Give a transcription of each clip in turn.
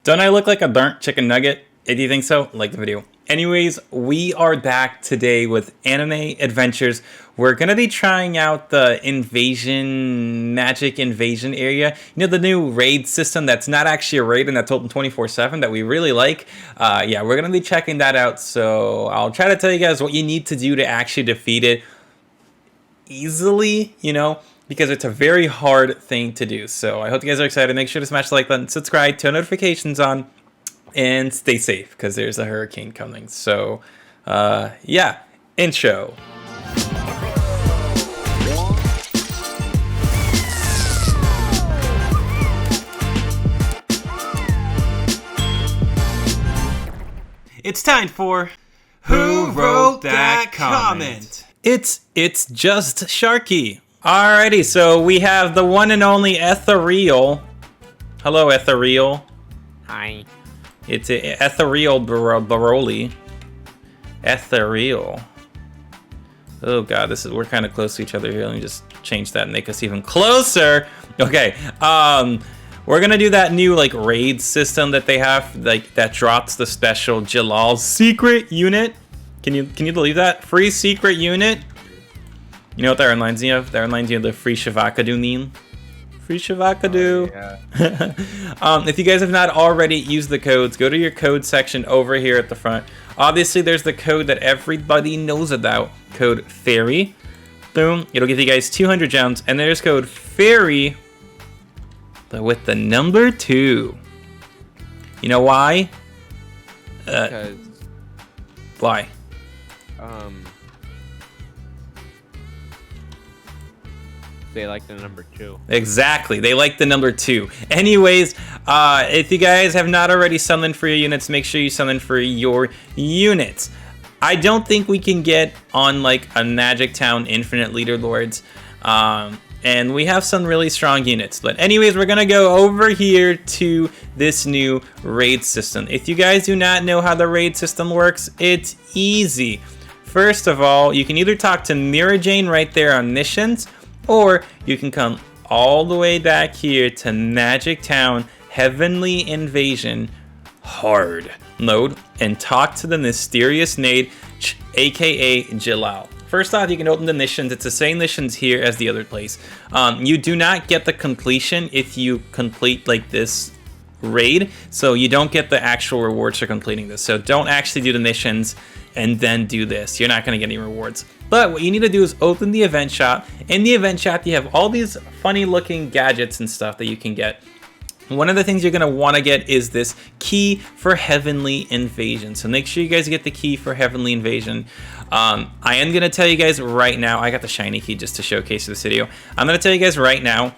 Don't I look like a burnt chicken nugget? If you think so, like the video. Anyways, we are back today with Anime Adventures. We're going to be trying out the magic invasion area. You know, the new raid system that's not actually a raid and that's open 24/7 that we really like. Yeah, we're going to be checking that out. So I'll try to tell you guys what you need to do to actually defeat it easily, you know, because it's a very hard thing to do. So I hope you guys are excited. Make sure to smash the like button, subscribe, turn notifications on, and stay safe because there's a hurricane coming. So yeah, intro. It's time for Who Wrote That Comment? It's just Sharky. Alrighty, so we have the one and only Ethereal. Hello, Ethereal. Hi. It's Ethereal Baroli. Ethereal. Oh god, we're kind of close to each other here. Let me just change that and make us even closer. Okay. We're gonna do that new like raid system that they have, like that drops the special Jellal secret unit. Can you believe that? Free secret unit. You know what that reminds me of? That reminds me of the free Shavakadu meme. Free Shavakadu. Oh, yeah. If you guys have not already used the codes, go to your code section over here at the front. Obviously, there's the code that everybody knows about. Code FAIRY. Boom. It'll give you guys 200 gems. And there's code FAIRY, but with the number 2. You know why? Because... Why? They like the number 2. Exactly, they like the number 2. Anyways, if you guys have not already summoned for your units, make sure you summon for your units. I don't think we can get on like a Magic Town Infinite Leaderlords, and we have some really strong units. But anyways, we're gonna go over here to this new raid system. If you guys do not know how the raid system works, it's easy. First of all, you can either talk to Mira Jane right there on missions, or you can come all the way back here to Magic Town Heavenly Invasion Hard mode and talk to the mysterious Nade, aka Jellal. First off, you can open the missions. It's the same missions here as the other place. You do not get the completion if you complete like this raid, so you don't get the actual rewards for completing this. So don't actually do the missions and then do this. You're not going to get any rewards. But what you need to do is open the event shop. In the event shop, you have all these funny looking gadgets and stuff that you can get. One of the things you're going to want to get is this key for Heavenly Invasion. So make sure you guys get the key for Heavenly Invasion. I am going to tell you guys right now, I got the shiny key just to showcase this video. I'm going to tell you guys right now,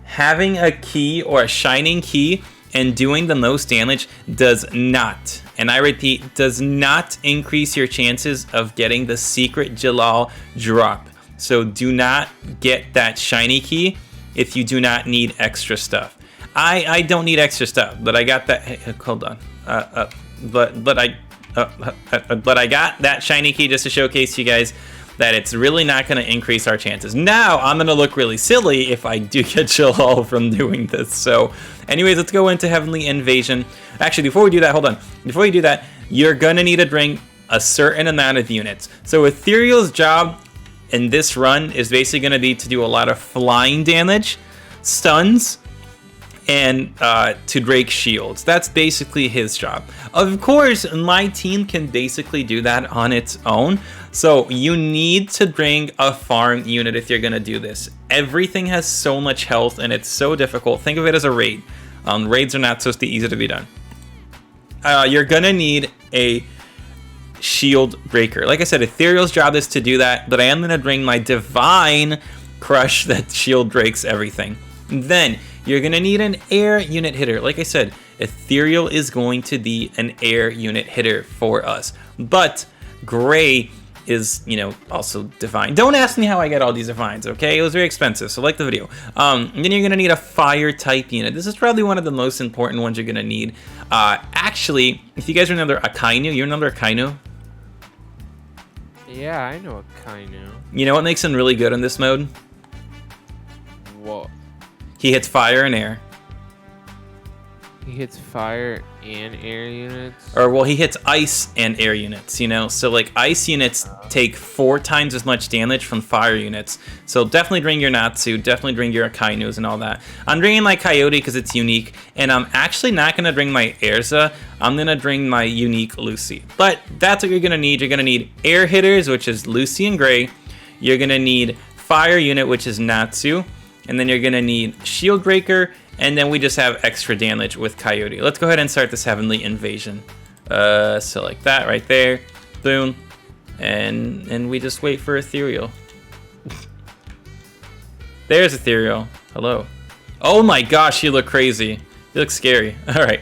having a key or a shining key and doing the most damage does not, and I repeat, does not increase your chances of getting the secret Jellal drop. So do not get that shiny key if you do not need extra stuff. I don't need extra stuff, but I got that. Hey, hold on. But I got that shiny key just to showcase to you guys that it's really not going to increase our chances. Now, I'm going to look really silly if I do get Jellal from doing this. So, anyways, let's go into Heavenly Invasion. Actually, before we do that, hold on. Before you do that, you're going to need to bring a certain amount of units. So, Ethereal's job in this run is basically going to be to do a lot of flying damage, stuns, and to break shields. That's basically his job. Of course, my team can basically do that on its own. So you need to bring a farm unit if you're gonna do this. Everything has so much health and it's so difficult. Think of it as a raid. Raids are not so easy to be done. You're gonna need a shield breaker. Like I said, Ethereal's job is to do that, but I am gonna bring my Divine Crush that shield breaks everything. Then you're gonna need an air unit hitter. Like I said, Ethereal is going to be an air unit hitter for us. But Gray is, you know, also divine. Don't ask me how I get all these divines, okay? It was very expensive, so like the video. And then you're gonna need a fire type unit. This is probably one of the most important ones you're gonna need. Actually, if you guys remember Akainu, you remember Akainu? Yeah, I know Akainu. You know what makes him really good in this mode? What? He hits fire and air. He hits fire and air units. Or, well, he hits ice and air units, you know? So, like, ice units take 4 times as much damage from fire units. So, definitely bring your Natsu, definitely bring your Akainus and all that. I'm bringing my Coyote because it's unique, and I'm actually not going to bring my Erza. I'm going to bring my unique Lucy. But that's what you're going to need. You're going to need air hitters, which is Lucy and Gray. You're going to need fire unit, which is Natsu. And then you're going to need shield breaker. And then we just have extra damage with Coyote. Let's go ahead and start this Heavenly Invasion. So like that right there. Boom. And we just wait for Ethereal. There's Ethereal. Hello. Oh my gosh, you look crazy. You look scary. Alright.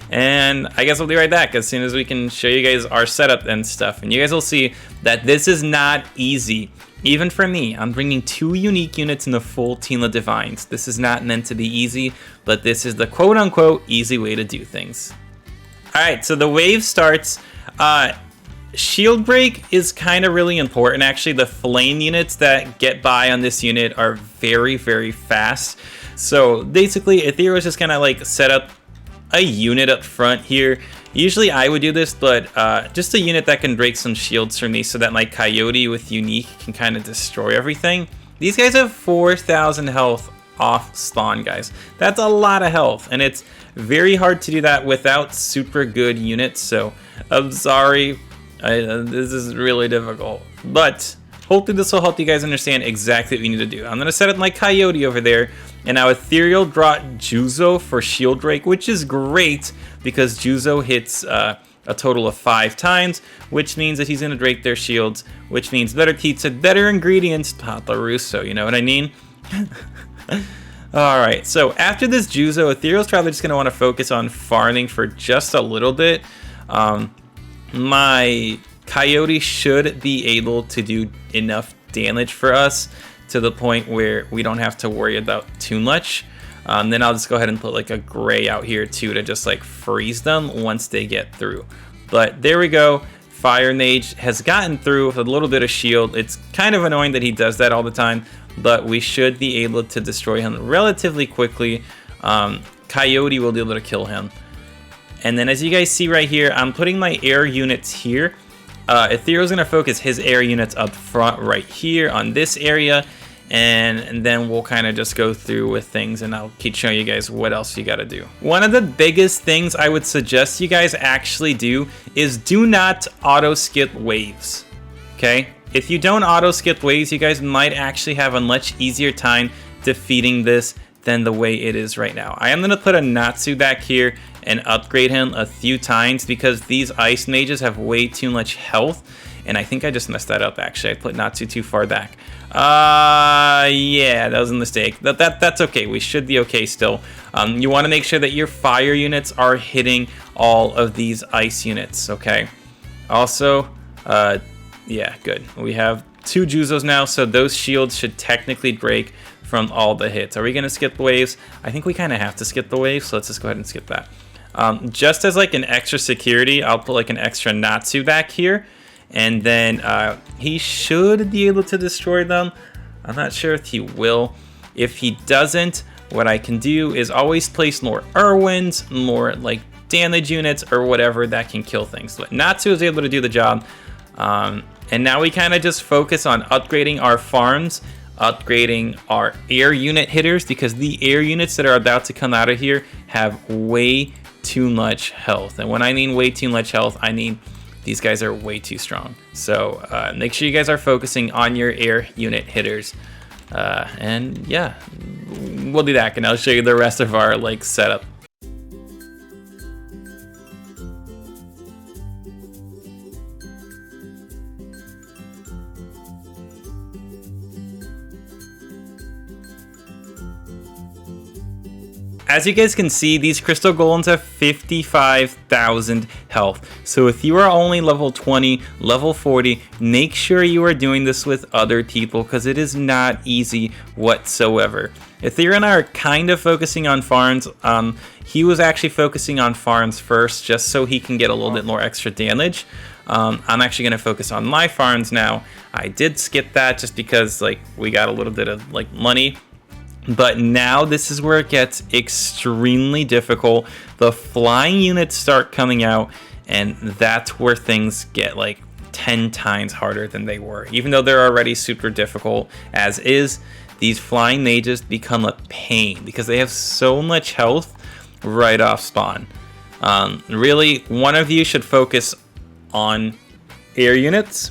And I guess we'll be right back as soon as we can show you guys our setup and stuff. And you guys will see that this is not easy. Even for me, I'm bringing 2 unique units in the full team of Divines. This is not meant to be easy, but this is the quote-unquote easy way to do things. Alright, so the wave starts. Shield break is kind of really important. Actually, the flame units that get by on this unit are very, very fast. So basically, Ethereal is just gonna like set up a unit up front here. Usually I would do this, but just a unit that can break some shields for me so that my Coyote with unique can kind of destroy everything. These guys have 4,000 health off spawn, guys. That's a lot of health, and it's very hard to do that without super good units. So I'm sorry, this is really difficult, but hopefully this will help you guys understand exactly what you need to do. I'm gonna set up my Coyote over there, and now Ethereal brought Juzo for shield break, which is great because Juzo hits a total of 5 times, which means that he's gonna break their shields, which means better pizza, better ingredients, Papa Russo, you know what I mean? Alright, so after this Juzo, Ethereal's probably just gonna wanna focus on farming for just a little bit. My Coyote should be able to do enough damage for us to the point where we don't have to worry about too much. Then I'll just go ahead and put like a Gray out here too to just like freeze them once they get through. But there we go. Fire Mage has gotten through with a little bit of shield. It's kind of annoying that he does that all the time, but we should be able to destroy him relatively quickly. Coyote will be able to kill him. And then as you guys see right here, I'm putting my air units here. Ethereal's gonna focus his air units up front right here on this area, and then we'll kind of just go through with things, and I'll keep showing you guys what else you gotta do. One of the biggest things I would suggest you guys actually do is do not auto skip waves, okay? If you don't auto skip waves, you guys might actually have a much easier time defeating this than the way it is right now. I am gonna put a Natsu back here and upgrade him a few times because these ice mages have way too much health, and I think I just messed that up actually. I put Natsu too far back. Yeah, that was a mistake. That's okay. We should be okay still. You want to make sure that your fire units are hitting all of these ice units, okay? Also, yeah, good. We have 2 Juzos now, so those shields should technically break from all the hits. Are we going to skip the waves? I think we kind of have to skip the waves, so let's just go ahead and skip that. Just as like an extra security, I'll put like an extra Natsu back here, and then he should be able to destroy them. I'm not sure if he will. If he doesn't, what I can do is always place more Irwins, more like damage units or whatever that can kill things. But Natsu is able to do the job. And now we kind of just focus on upgrading our farms, upgrading our air unit hitters, because the air units that are about to come out of here have way too much health. And when I mean way too much health, I mean these guys are way too strong. So make sure you guys are focusing on your air unit hitters. And yeah, we'll do that, and I'll show you the rest of our like setup. As you guys can see, these crystal golems have 55,000 health. So if you are only level 20, level 40, make sure you are doing this with other people because it is not easy whatsoever. Ethereal and I are kind of focusing on farms. He was actually focusing on farms first just so he can get a little bit more extra damage. I'm actually going to focus on my farms now. I did skip that just because like we got a little bit of like money. But now this is where it gets extremely difficult. The flying units start coming out, and that's where things get like 10 times harder than they were. Even though they're already super difficult as is, these flying mages become a pain because they have so much health right off spawn. Really, one of you should focus on air units.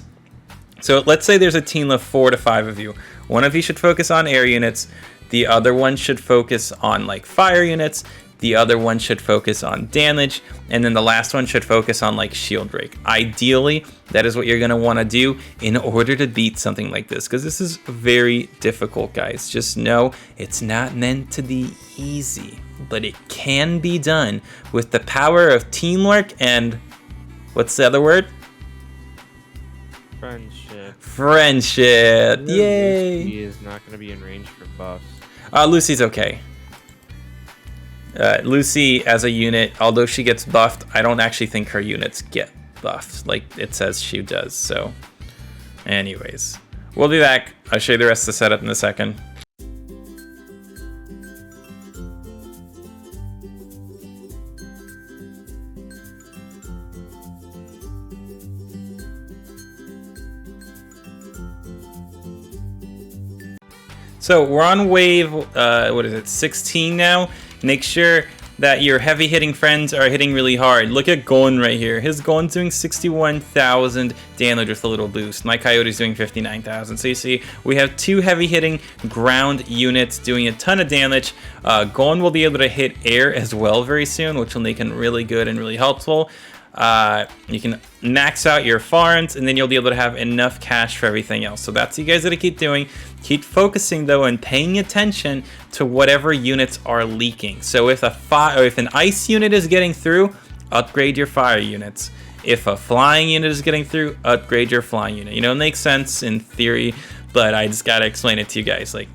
So let's say there's a team of 4 to 5 of you. One of you should focus on air units. The other one should focus on like fire units. The other one should focus on damage. And then the last one should focus on like shield break. Ideally, that is what you're going to want to do in order to beat something like this. Because this is very difficult, guys. Just know it's not meant to be easy. But it can be done with the power of teamwork and... what's the other word? Friendship. Friendship. Yay. Lucy is not going to be in range for buffs. Lucy's okay. Lucy as a unit, although she gets buffed, I don't actually think her units get buffed like it says she does. So anyways, we'll be back. I'll show you the rest of the setup in a second. So we're on wave, what is it, 16 now? Make sure that your heavy hitting friends are hitting really hard. Look at Gon right here. His Gon's doing 61,000 damage with a little boost. My Coyote's doing 59,000. So you see, we have 2 heavy hitting ground units doing a ton of damage. Gon will be able to hit air as well very soon, which will make him really good and really helpful. You can max out your farms, and then you'll be able to have enough cash for everything else. So that's what you guys gotta keep doing. Keep focusing though and paying attention to whatever units are leaking. So if an ice unit is getting through, upgrade your fire units. If a flying unit is getting through, upgrade your flying unit. You know, it makes sense in theory, but I just gotta explain it to you guys. Like,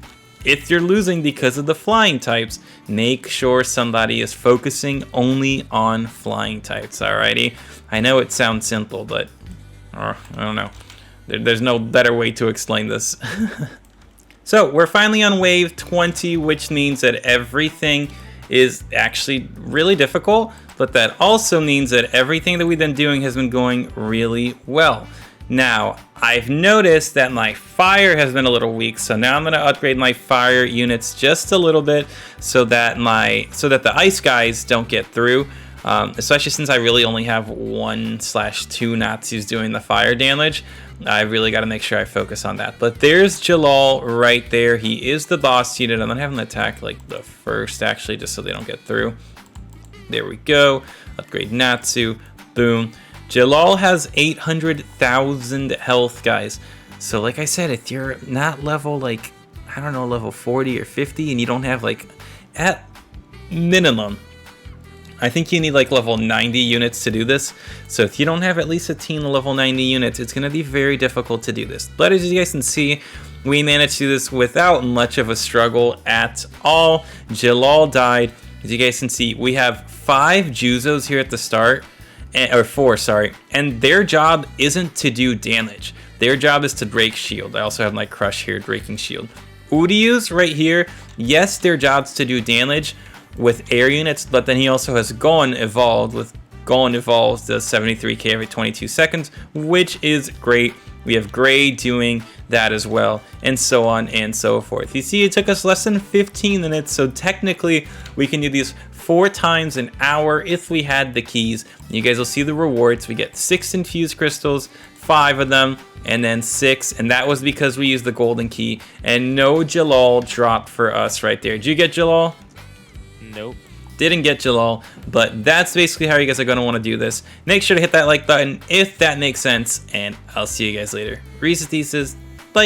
if you're losing because of the flying types, make sure somebody is focusing only on flying types, alrighty? I know it sounds simple, but I don't know. There's no better way to explain this. So we're finally on wave 20, which means that everything is actually really difficult, but that also means that everything that we've been doing has been going really well. Now, I've noticed that my fire has been a little weak, so now I'm going to upgrade my fire units just a little bit so that the ice guys don't get through, especially since I really only have 1/2 Nazis doing the fire damage. I really got to make sure I focus on that. But there's Jellal right there. He is the boss unit. I'm going to have him attack like the first, actually, just so they don't get through. There we go. Upgrade Natsu. Boom. Jellal has 800,000 health, guys. So like I said, if you're not level, like, I don't know, level 40 or 50, and you don't have, like, at minimum, I think you need like level 90 units to do this. So if you don't have at least a team of level 90 units, it's going to be very difficult to do this. But as you guys can see, we managed to do this without much of a struggle at all. Jellal died. As you guys can see, we have 5 Juzos here at the start. Or 4, sorry, and their job isn't to do damage. Their job is to break shield. I also have my Crush here breaking shield. Uryu's right here, yes, their job's to do damage with air units, but then he also has Gon evolved. With Gon evolves does 73k every 22 seconds, which is great. We have Gray doing that as well, and so on and so forth. You see, it took us less than 15 minutes, so technically we can do these 4 times an hour if we had the keys. You guys will see the rewards. We get 6 infused crystals, 5 of them, and then 6, and that was because we used the golden key, and no Jellal dropped for us right there. Did you get Jellal? Nope. Didn't get Jellal, but that's basically how you guys are going to want to do this. Make sure to hit that like button if that makes sense, and I'll see you guys later. Reese's Thesis, bye!